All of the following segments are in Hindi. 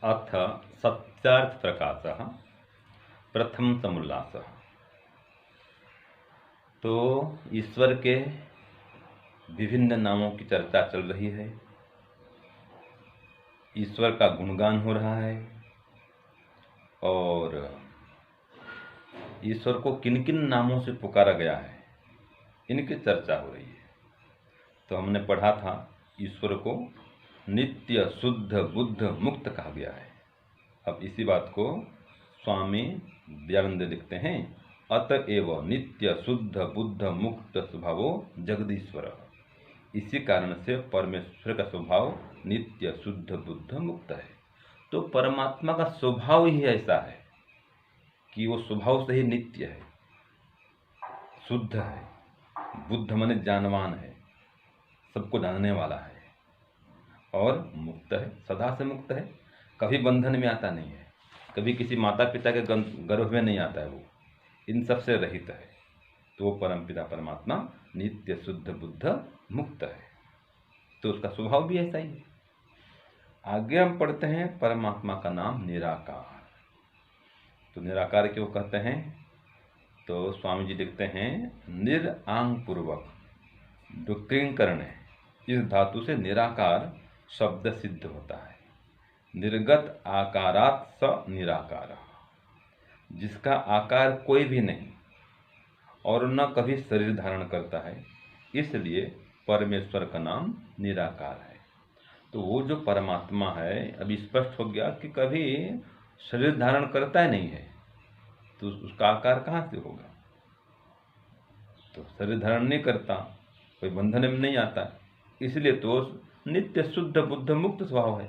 अथ सत्यार्थप्रकाशः प्रथमतमोल्लासः। तो ईश्वर के विभिन्न नामों की चर्चा चल रही है, ईश्वर का गुणगान हो रहा है और ईश्वर को किन किन नामों से पुकारा गया है इनकी चर्चा हो रही है। तो हमने पढ़ा था ईश्वर को नित्य शुद्ध बुद्ध मुक्त कहा गया है। अब इसी बात को स्वामी दयानंद लिखते हैं, अतएव नित्य शुद्ध बुद्ध मुक्त स्वभावो जगदीश्वर। इसी कारण से परमेश्वर का स्वभाव नित्य शुद्ध बुद्ध मुक्त है। तो परमात्मा का स्वभाव ही ऐसा है कि वो स्वभाव से ही नित्य है, शुद्ध है, बुद्ध माने जानवान है, सबको जानने वाला है और मुक्त है, सदा से मुक्त है, कभी बंधन में आता नहीं है, कभी किसी माता पिता के गर्भ में नहीं आता है, वो इन सब से रहित है। तो परमपिता परमात्मा नित्य शुद्ध बुद्ध मुक्त है, तो उसका स्वभाव भी ऐसा ही है। आगे हम पढ़ते हैं परमात्मा का नाम निराकार। तो निराकार क्यों कहते हैं? तो स्वामी जी लिखते हैं, निरांग पूर्वक डुक्रीकरण है, इस धातु से निराकार शब्द सिद्ध होता है। निर्गत आकारात् स निराकार, जिसका आकार कोई भी नहीं और न कभी शरीर धारण करता है, इसलिए परमेश्वर का नाम निराकार है। तो वो जो परमात्मा है, अभी स्पष्ट हो गया कि कभी शरीर धारण करता ही नहीं है, तो उसका आकार कहाँ से होगा? तो शरीर धारण नहीं करता, कोई बंधन में नहीं आता, इसलिए तो नित्य शुद्ध बुद्ध मुक्त स्वभाव है,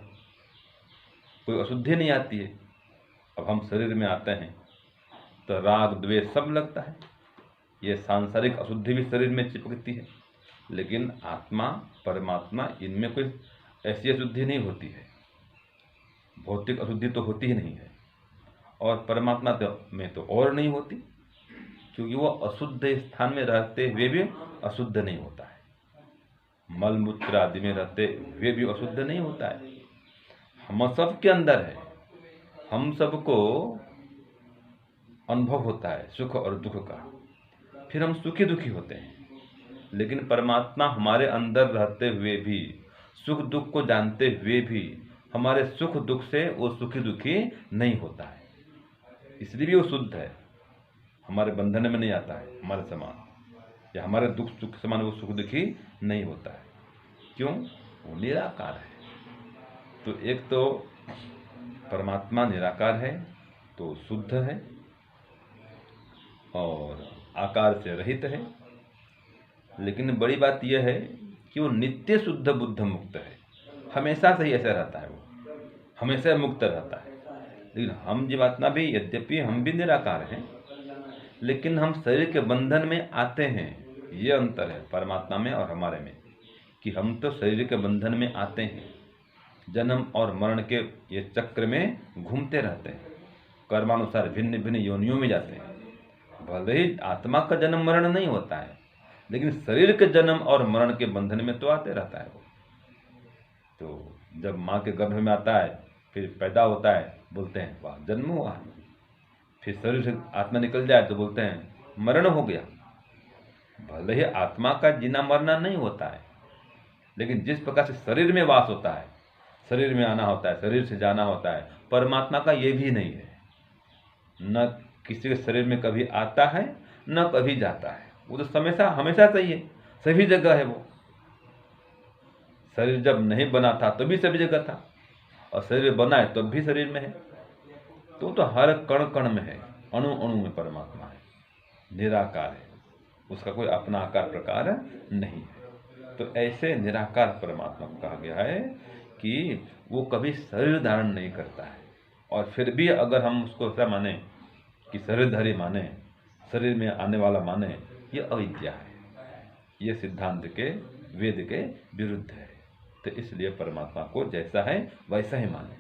कोई अशुद्धि नहीं आती है। अब हम शरीर में आते हैं तो राग द्वेष सब लगता है, ये सांसारिक अशुद्धि भी शरीर में चिपकती है, लेकिन आत्मा परमात्मा इनमें कोई ऐसी अशुद्धि नहीं होती है, भौतिक अशुद्धि तो होती ही नहीं है, और परमात्मा में तो और नहीं होती, क्योंकि वो अशुद्ध स्थान में रहते हुए भी अशुद्ध नहीं होता है, मल मूत्र आदि में रहते हुए भी अशुद्ध नहीं होता है। हम सब के अंदर है, हम सबको अनुभव होता है सुख और दुख का, फिर हम सुखी दुखी होते हैं, लेकिन परमात्मा हमारे अंदर रहते हुए भी, सुख दुख को जानते हुए भी हमारे सुख दुख से वो सुखी दुखी नहीं होता है, इसलिए भी वो शुद्ध है, हमारे बंधन में नहीं आता है हमारे समान, या हमारे दुख सुख समान वो सुख दुखी नहीं होता है। क्यों? वो निराकार है। तो एक तो परमात्मा निराकार है, तो शुद्ध है और आकार से रहित है, लेकिन बड़ी बात यह है कि वो नित्य शुद्ध बुद्ध मुक्त है, हमेशा से ही ऐसा रहता है, वो हमेशा मुक्त रहता है। लेकिन हम जीवात्मा भी, यद्यपि हम भी निराकार हैं, लेकिन हम शरीर के बंधन में आते हैं। ये अंतर है परमात्मा में और हमारे में, कि हम तो शरीर के बंधन में आते हैं, जन्म और मरण के ये चक्र में घूमते रहते हैं, कर्मानुसार भिन्न भिन्न योनियों में जाते हैं। भले ही आत्मा का जन्म मरण नहीं होता है, लेकिन शरीर के जन्म और मरण के बंधन में तो आते रहता है वो। तो जब माँ के गर्भ में आता है, फिर पैदा होता है, बोलते हैं वाह जन्म हुआ, फिर शरीर से आत्मा निकल जाए तो बोलते हैं मरण हो गया। भले ही आत्मा का जीना मरना नहीं होता है, लेकिन जिस प्रकार से शरीर में वास होता है, शरीर में आना होता है, शरीर से जाना होता है, परमात्मा का ये भी नहीं है, न किसी के शरीर में कभी आता है न कभी जाता है, वो तो हमेशा हमेशा सही है, सभी जगह है वो। शरीर जब नहीं बना था तभी सभी जगह था, और शरीर बना है तब भी शरीर में है, तो हर कण कण में है, अणु अणु में परमात्मा है, निराकार है, उसका कोई अपना आकार प्रकार नहीं है। तो ऐसे निराकार परमात्मा को कहा गया है कि वो कभी शरीर धारण नहीं करता है, और फिर भी अगर हम उसको ऐसा माने कि शरीरधारी माने, शरीर में आने वाला माने, ये अविद्या है, ये सिद्धांत के वेद के विरुद्ध है। तो इसलिए परमात्मा को जैसा है वैसा ही माने।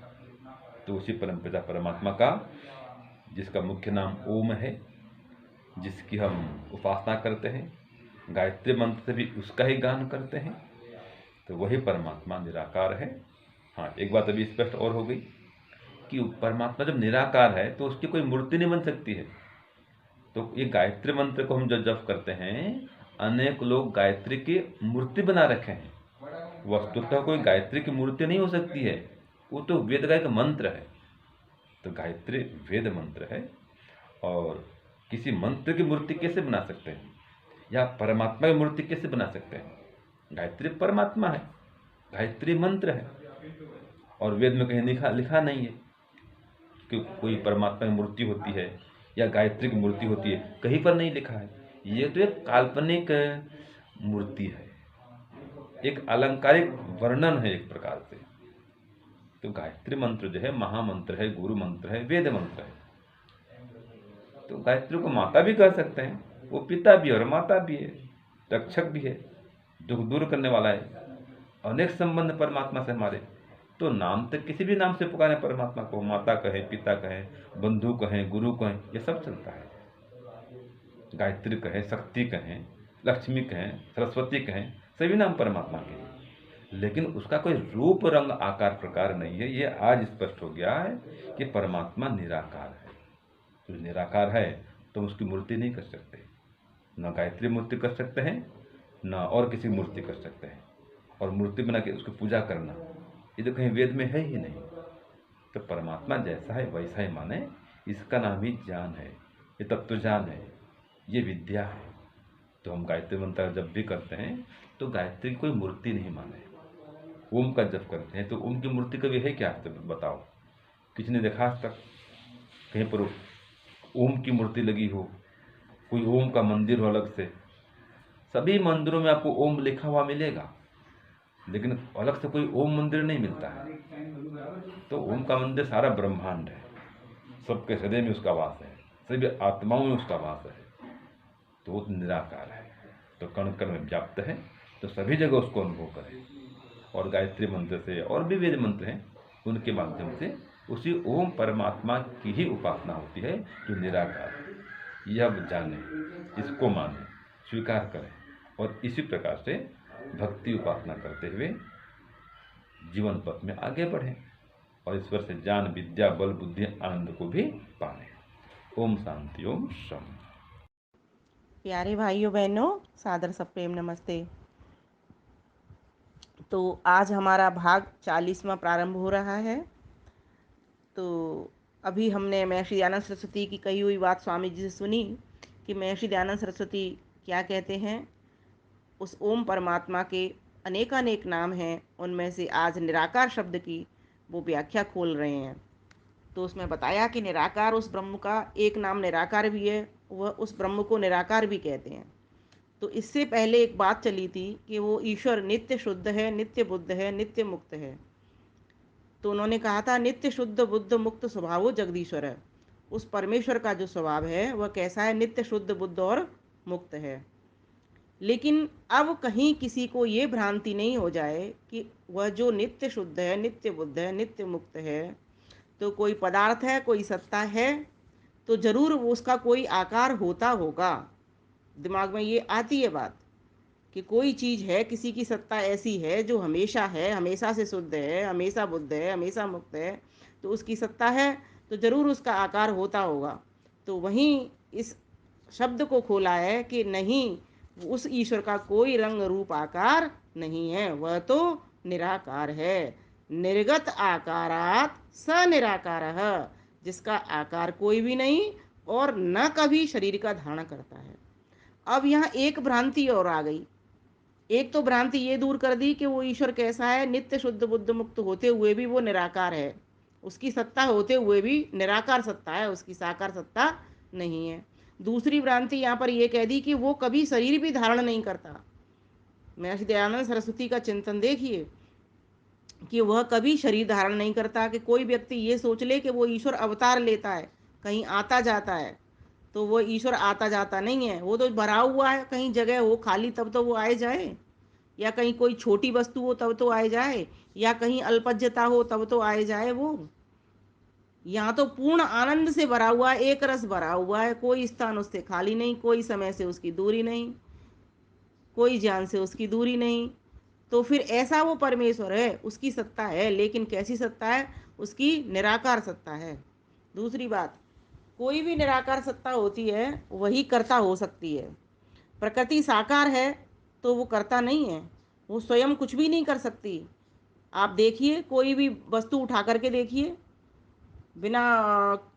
तो उसी परमपिता परमात्मा का, जिसका मुख्य नाम ओम है, जिसकी हम उपासना करते हैं, गायत्री मंत्र से भी उसका ही गान करते हैं, तो वही परमात्मा निराकार है। हाँ, एक बात अभी स्पष्ट और हो गई कि परमात्मा जब निराकार है तो उसकी कोई मूर्ति नहीं बन सकती है। तो ये गायत्री मंत्र को हम जो जप करते हैं, अनेक लोग गायत्री की मूर्ति बना रखे हैं। वस्तुतः कोई गायत्री की मूर्ति नहीं हो सकती है, वो तो वेद का एक मंत्र है। तो गायत्री वेद मंत्र है, और किसी मंत्र की मूर्ति कैसे बना सकते हैं, या परमात्मा की मूर्ति कैसे बना सकते हैं? गायत्री परमात्मा है, गायत्री मंत्र है, और वेद में कहीं लिखा नहीं है कि कोई परमात्मा की मूर्ति होती है या गायत्री की मूर्ति होती है, कहीं पर नहीं लिखा है। ये तो एक काल्पनिक मूर्ति है, एक अलंकारिक वर्णन है एक प्रकार से। तो गायत्री मंत्र जो है महामंत्र है, गुरु मंत्र है, वेद मंत्र है। तो गायत्री को माता भी कह सकते हैं, वो पिता भी है और माता भी है, रक्षक भी है, दुख दूर करने वाला है। अनेक संबंध परमात्मा से हमारे, तो नाम तक किसी भी नाम से पुकारें परमात्मा को, माता कहें, पिता कहें, बंधु कहें, गुरु कहें, ये सब चलता है। गायत्री कहें, शक्ति कहें, लक्ष्मी कहें, सरस्वती कहें, सभी नाम परमात्मा के हैं, लेकिन उसका कोई रूप रंग आकार प्रकार नहीं है। ये आज स्पष्ट हो गया है कि परमात्मा निराकार है। तो निराकार है तो उसकी मूर्ति नहीं कर सकते, न गायत्री मूर्ति कर सकते हैं, न और किसी मूर्ति कर सकते हैं। और मूर्ति बना के उसकी पूजा करना, ये तो कहीं वेद में है ही नहीं। तो परमात्मा जैसा है वैसा ही माने, इसका नाम ही ज्ञान है, ये तत्व ज्ञान है, ये विद्या है। तो हम गायत्री मंत्र जब भी करते हैं तो गायत्री की कोई मूर्ति नहीं माने। ओम का जप करते हैं तो ओम की मूर्ति कभी है क्या, तो बताओ, किसी ने देखा आज तक कहीं पर ओम की मूर्ति लगी हो, कोई ओम का मंदिर हो अलग से? सभी मंदिरों में आपको ओम लिखा हुआ मिलेगा, लेकिन अलग से कोई ओम मंदिर नहीं मिलता है। तो ओम का मंदिर सारा ब्रह्मांड है, सबके हृदय में उसका वास है, सभी आत्माओं में उसका वास है। तो वो निराकार है, तो कण कण में व्याप्त है, तो सभी जगह उसको अनुभव करें। और गायत्री मंत्र से और भी वेद मंत्र हैं, उनके माध्यम से उसी ओम परमात्मा की ही उपासना होती है जो निराकार है। यह जाने, इसको माने, स्वीकार करें, और इसी प्रकार से भक्ति उपासना करते हुए जीवन पथ में आगे बढ़ें, और ईश्वर से ज्ञान, विद्या, बल, बुद्धि, आनंद को भी पालें। ओम शांति, ओम शम। प्यारे भाइयों बहनों, सादर सब प्रेम नमस्ते। तो आज हमारा भाग 40वां प्रारंभ हो रहा है। तो अभी हमने महर्षि दयानंद सरस्वती की कही हुई बात स्वामी जी से सुनी कि महर्षि दयानंद सरस्वती क्या कहते हैं। उस ओम परमात्मा के अनेकानेक नाम हैं, उनमें से आज निराकार शब्द की वो व्याख्या खोल रहे हैं। तो उसमें बताया कि निराकार उस ब्रह्म का एक नाम निराकार भी है, वह उस ब्रह्म को निराकार भी कहते हैं। तो इससे पहले एक बात चली थी कि वो ईश्वर नित्य शुद्ध है, नित्य बुद्ध है, नित्य मुक्त है। तो उन्होंने कहा था नित्य शुद्ध बुद्ध मुक्त स्वभावो जगदीश्वर है। उस परमेश्वर का जो स्वभाव है वह कैसा है, नित्य शुद्ध बुद्ध और मुक्त है। लेकिन अब कहीं किसी को ये भ्रांति नहीं हो जाए कि वह जो नित्य शुद्ध है, नित्य बुद्ध है, नित्य मुक्त है, तो कोई पदार्थ है, कोई सत्ता है, तो जरूर उसका कोई आकार होता होगा। दिमाग में ये आती है बात कि कोई चीज़ है, किसी की सत्ता ऐसी है जो हमेशा है, हमेशा से शुद्ध है, हमेशा बुद्ध है, हमेशा मुक्त है, तो उसकी सत्ता है तो जरूर उसका आकार होता होगा। तो वहीं इस शब्द को खोला है कि नहीं, उस ईश्वर का कोई रंग रूप आकार नहीं है, वह तो निराकार है। निर्गत आकारात स निराकारः, जिसका आकार कोई भी नहीं और न कभी शरीर का धारण करता है। अब यहाँ एक भ्रांति और आ गई। एक तो भ्रांति ये दूर कर दी कि वो ईश्वर कैसा है, नित्य शुद्ध बुद्ध मुक्त होते हुए भी वो निराकार है, उसकी सत्ता होते हुए भी निराकार सत्ता है, उसकी साकार सत्ता नहीं है। दूसरी भ्रांति यहाँ पर यह कह दी कि वो कभी शरीर भी धारण नहीं करता। महर्षि दयानंद सरस्वती का चिंतन देखिए कि वह कभी शरीर धारण नहीं करता। कि कोई व्यक्ति ये सोच ले कि वो ईश्वर अवतार लेता है, कहीं आता जाता है, तो वो ईश्वर आता जाता नहीं है। वो तो भरा हुआ है, कहीं जगह हो खाली तब तो वो आए जाए, या कहीं कोई छोटी वस्तु हो तब तो आए जाए, या कहीं अल्पज्यता हो तब तो आए जाए। वो यहाँ तो पूर्ण आनंद से भरा हुआ है, एक रस भरा हुआ है, कोई स्थान उससे खाली नहीं, कोई समय से उसकी दूरी नहीं, कोई ज्ञान से उसकी दूरी नहीं। तो फिर ऐसा वो परमेश्वर है, उसकी सत्ता है, लेकिन कैसी सत्ता है, उसकी निराकार सत्ता है। दूसरी बात, कोई भी निराकार सत्ता होती है वही कर्ता हो सकती है। प्रकृति साकार है तो वो कर्ता नहीं है, वो स्वयं कुछ भी नहीं कर सकती। आप देखिए, कोई भी वस्तु उठा करके देखिए, बिना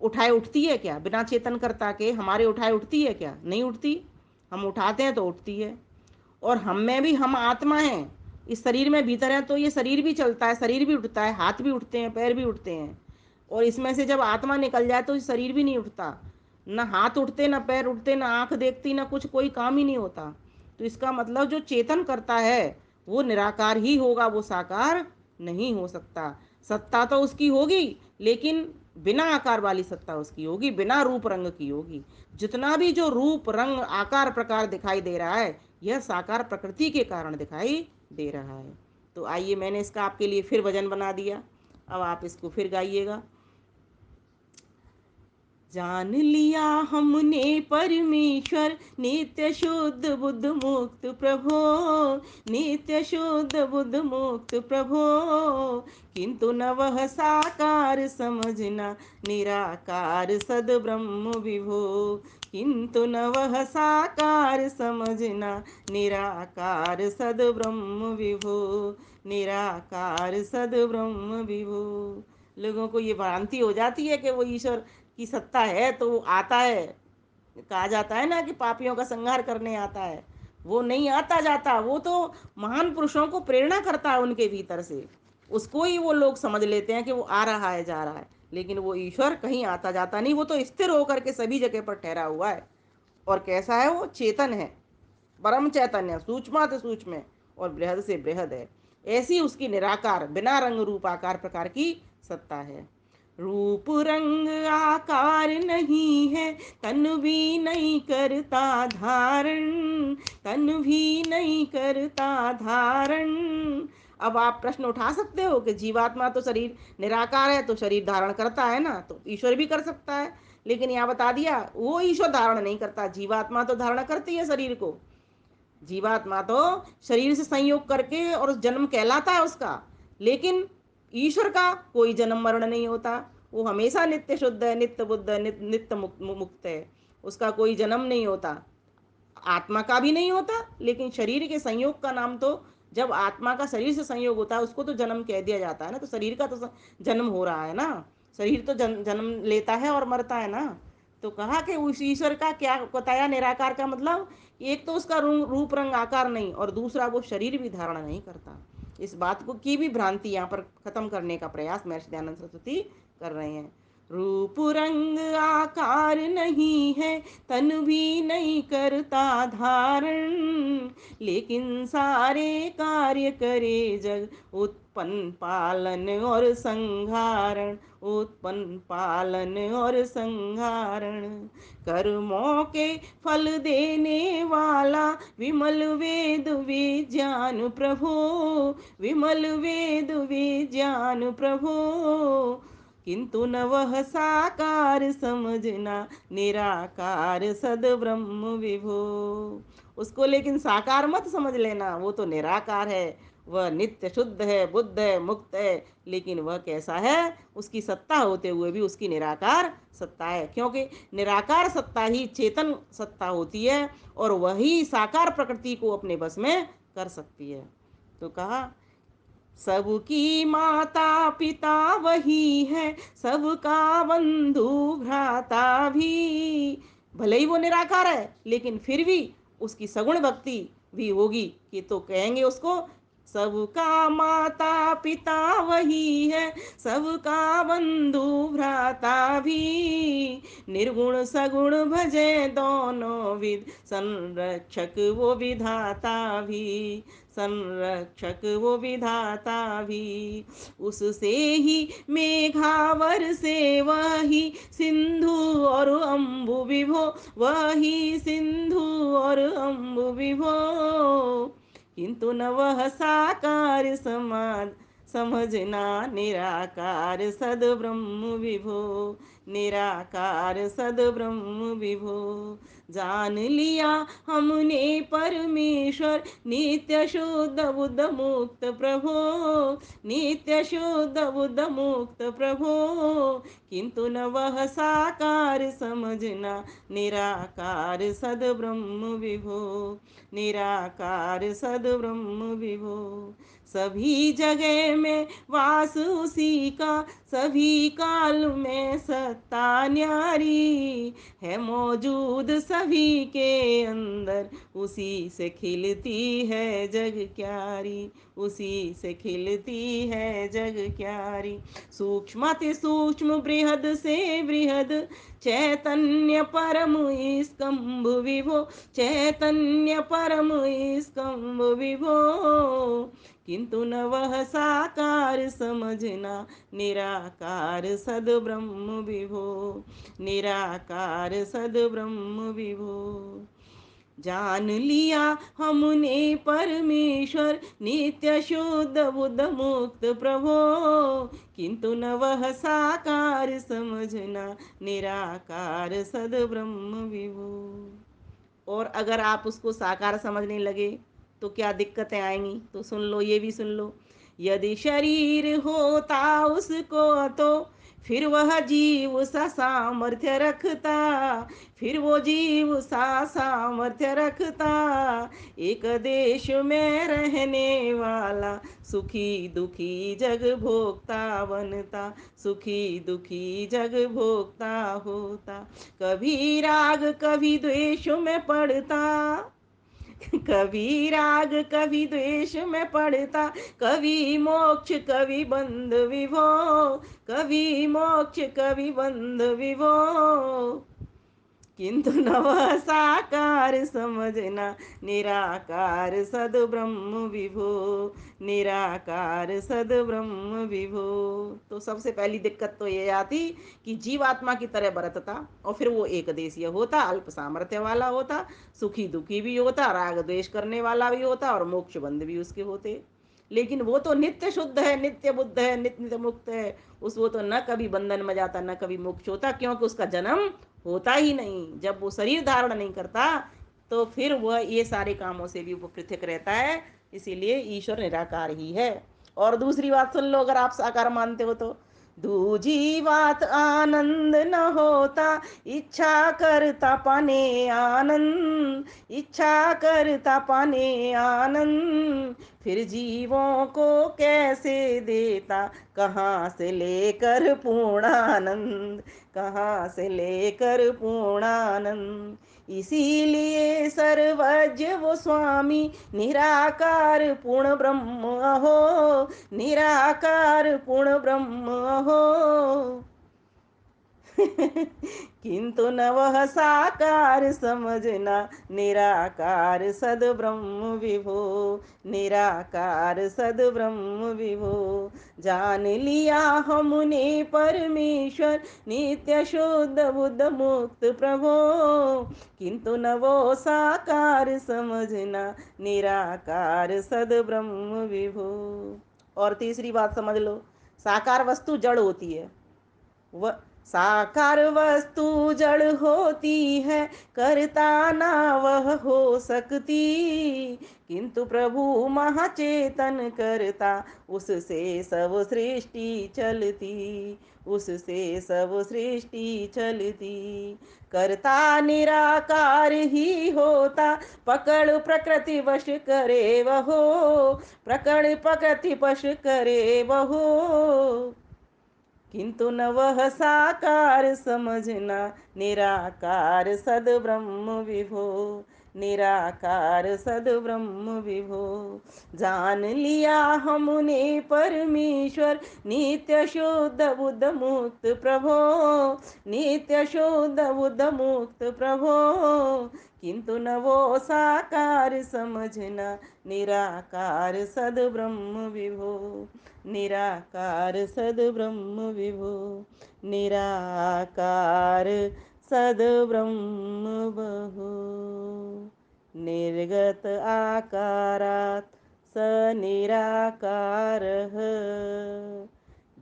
उठाए उठती है क्या? बिना चेतन कर्ता के हमारे उठाए उठती है क्या? नहीं उठती। हम उठाते हैं तो उठती है। और हम में भी, हम आत्मा हैं, इस शरीर में भीतर है तो ये शरीर भी चलता है, शरीर भी उठता है, हाथ भी उठते हैं, पैर भी उठते हैं। और इसमें से जब आत्मा निकल जाए तो शरीर भी नहीं उठता, ना हाथ उठते, ना पैर उठते, ना आंख देखती, ना कुछ, कोई काम ही नहीं होता। तो इसका मतलब जो चेतन करता है वो निराकार ही होगा, वो साकार नहीं हो सकता। सत्ता तो उसकी होगी, लेकिन बिना आकार वाली सत्ता उसकी होगी, बिना रूप रंग की होगी। जितना भी जो रूप रंग आकार प्रकार दिखाई दे रहा है, यह साकार प्रकृति के कारण दिखाई दे रहा है। तो आइए, मैंने इसका आपके लिए फिर भजन बना दिया, अब आप इसको फिर गाइएगा। जान लिया हमने परमेश्वर नित्य शुद्ध बुद्ध मुक्त प्रभो, नित्य शुद्ध बुद्ध मुक्त प्रभो, किंतु न वह साकार समझना निराकार सद ब्रह्म विभो, किंतु न वह साकार समझना निराकार सद ब्रह्म विभो, निराकार सद ब्रह्म विभो। लोगों को ये भ्रांति हो जाती है कि वो ईश्वर की सत्ता है तो वो आता है। कहा जाता है ना कि पापियों का संहार करने आता है। वो नहीं आता जाता, वो तो महान पुरुषों को प्रेरणा करता है उनके भीतर से, उसको ही वो लोग समझ लेते हैं कि वो आ रहा है, जा रहा है। लेकिन वो ईश्वर कहीं आता जाता नहीं, वो तो स्थिर होकर के सभी जगह पर ठहरा हुआ है। और कैसा है? वो चेतन है, परम चैतन्य, सूक्ष्माति सूक्ष्म है और बृहद से बृहद है। ऐसी उसकी निराकार बिना रंग रूप आकार प्रकार की सत्ता है। रूप रंग आकार नहीं है, तन भी नहीं करता धारण, तन भी नहीं करता धारण। अब आप प्रश्न उठा सकते हो कि जीवात्मा तो शरीर निराकार है तो शरीर धारण करता है ना, तो ईश्वर भी कर सकता है। लेकिन यहाँ बता दिया, वो ईश्वर धारण नहीं करता, जीवात्मा तो धारण करती है शरीर को। जीवात्मा तो शरीर से संयोग करके और जन्म कहलाता है उसका। लेकिन ईश्वर का कोई जन्म मरण नहीं होता, वो हमेशा नित्य शुद्ध है, नित्य बुद्ध है, नित्य मुक्त है, उसका कोई जन्म नहीं होता। आत्मा का भी नहीं होता, लेकिन शरीर के संयोग का नाम तो, जब आत्मा का शरीर से संयोग होता है उसको तो जन्म कह दिया जाता है ना। तो शरीर का तो जन्म हो रहा है ना, शरीर तो जन्म लेता है और मरता है ना। तो कहा कि उस ईश्वर का क्या बताया निराकार का मतलब, एक तो उसका रूप रंग आकार नहीं, और दूसरा वो शरीर भी धारण नहीं करता। इस बात को की भी भ्रांति यहाँ पर खत्म करने का प्रयास महर्षि दयानंद सरस्वती कर रहे हैं। रूप रंग आकार नहीं है, तन भी नहीं करता धारण, लेकिन सारे कार्य करे जग उत्पन्न पालन और संहारण, उत्पन्न पालन और संहारण। कर्मों के फल देने वाला विमल वेद विज्ञान प्रभो, विमल वेद विज्ञान प्रभो, किंतु न वह साकार समझना निराकार सद ब्रह्म विभो। उसको लेकिन साकार मत समझ लेना, वो तो निराकार है, वह नित्य शुद्ध है, बुद्ध है, मुक्त है। लेकिन वह कैसा है? उसकी सत्ता होते हुए भी उसकी निराकार सत्ता है, क्योंकि निराकार सत्ता ही चेतन सत्ता होती है और वही साकार प्रकृति को अपने बस में कर सकती है। तो कहा, सबकी माता पिता वही है, सबका बंधु भ्राता भी। भले ही वो निराकार है, लेकिन फिर भी उसकी सगुण भक्ति भी होगी कि तो कहेंगे उसको, सबका माता पिता वही है, सबका बंधु भ्राता भी, निर्गुण सगुण भजे दोनों विद, संरक्षक वो विधाता भी, संरक्षक वो विधाता भी। उससे ही मेघावर से वही सिंधु और अम्बु विभो, वही सिंधु और अम्बु विभो, किंतु न वह साकार समझना निराकार सद ब्रह्म विभो, निराकार सद ब्रह्म विभो। जान लिया हमने परमेश्वर नित्य शुद्ध बुद्ध मुक्त प्रभो, नित्य शुद्ध बुद्ध मुक्त प्रभो, किंतु न वह साकार समझना निराकार सद ब्रह्म विभो, निराकार सद ब्रह्म विभो। सभी जगह में वास उसी का, सभी काल में सत्ता न्यारी है मौजूद सभी के अंदर, उसी से खिलती है जग क्यारी, उसी से खिलती है जग क्यारी। सूक्ष्माति सूक्ष्म बृहद से बृहद चैतन्य परम स्कंभ विभो, चैतन्य परम स्कंभ विभो, किंतु न वह साकार समझना निराकार सद ब्रह्म विभो, निराकार सद ब्रह्म विभो। जान लिया हमने परमेश्वर नित्य शुद्ध बुद्ध मुक्त प्रभो, किंतु न वह साकार समझना निराकार सद ब्रह्म विभो। और अगर आप उसको साकार समझने लगे तो क्या दिक्कतें आएंगी, तो सुन लो, ये भी सुन लो। यदि शरीर होता उसको तो फिर वह जीव सा सामर्थ्य रखता, फिर वो जीव सा सामर्थ्य रखता, एक देश में रहने वाला सुखी दुखी जग भोगता बनता, सुखी दुखी जग भोगता होता। कभी राग कभी द्वेष में पड़ता, कभी राग कभी द्वेष में पड़ता, कभी मोक्ष कभी बंध विभो, कभी मोक्ष कभी बंध विभो, किंतु न वह साकार समझना निराकार सद ब्रह्म विभो, निराकार सद ब्रह्म विभो। तो सबसे पहली दिक्कत तो ये आती कि जीवात्मा की तरह बरतता और फिर वो एक देशीय होता, अल्प सामर्थ्य वाला होता, सुखी दुखी भी होता, राग द्वेष करने वाला भी होता और मोक्ष बंध भी उसके होते। लेकिन वो तो नित्य शुद्ध है, नित्य बुद्ध है, नित्य मुक्त है, उस वो तो न कभी बंधन में जाता न कभी मोक्ष होता, क्योंकि उसका जन्म होता ही नहीं। जब वो शरीर धारण नहीं करता तो फिर वह ये सारे कामों से भी वो पृथक रहता है, इसीलिए ईश्वर निराकार ही है। और दूसरी बात सुन लो, अगर आप साकार मानते हो तो, दूजी बात आनंद न होता, इच्छा करता पाने आनंद, इच्छा करता पाने आनंद, फिर जीवों को कैसे देता, कहाँ से लेकर पूर्णानंद, कहाँ से लेकर पूर्णानंद। इसीलिए सर्वज्ञ वो स्वामी निराकार पूर्ण ब्रह्म अहो, निराकार पूर्ण ब्रह्म अहो, किंतु न वह साकार समझना निराकार सद ब्रह्म विभो, निराकार सद ब्रह्म विभो। जान लिया हमने परमेश्वर नित्य शुद्ध बुद्ध मुक्त प्रभो, किंतु न वो साकार समझना निराकार सद ब्रह्म विभो। और तीसरी बात समझ लो, साकार वस्तु जड़ होती है, वह साकार वस्तु जड़ होती है, करता ना वह हो सकती, किंतु प्रभु महाचेतन करता, उससे सब सृष्टि चलती, उससे सब सृष्टि चलती। करता निराकार ही होता, पकड़ प्रकृति वश करे वहो, पकड़ प्रकृति वश करे वहो, किंतु न वह साकार समझना निराकार सद ब्रह्म विभो, निराकार सद ब्रह्म विभो। जान लिया हमने परमेश्वर नित्य शुद्ध बुद्ध मुक्त प्रभो, नित्य शुद्ध बुद्ध मुक्त प्रभो, किंतु न वो साकार समझना निराकार सद ब्रह्म विभो, निराकार सद ब्रह्म विभो, निराकार सद ब्रह्म बहो, निर्गत आकारात् स निराकारः,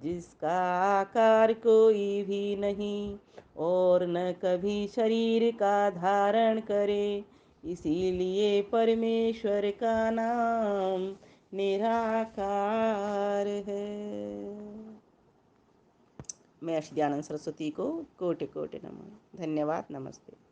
जिसका आकार कोई भी नहीं और न कभी शरीर का धारण करे, इसीलिए परमेश्वर का नाम निराकार है। मैं श्री दयानंद सरस्वती को कोटि कोटि नमः। धन्यवाद। नमस्ते।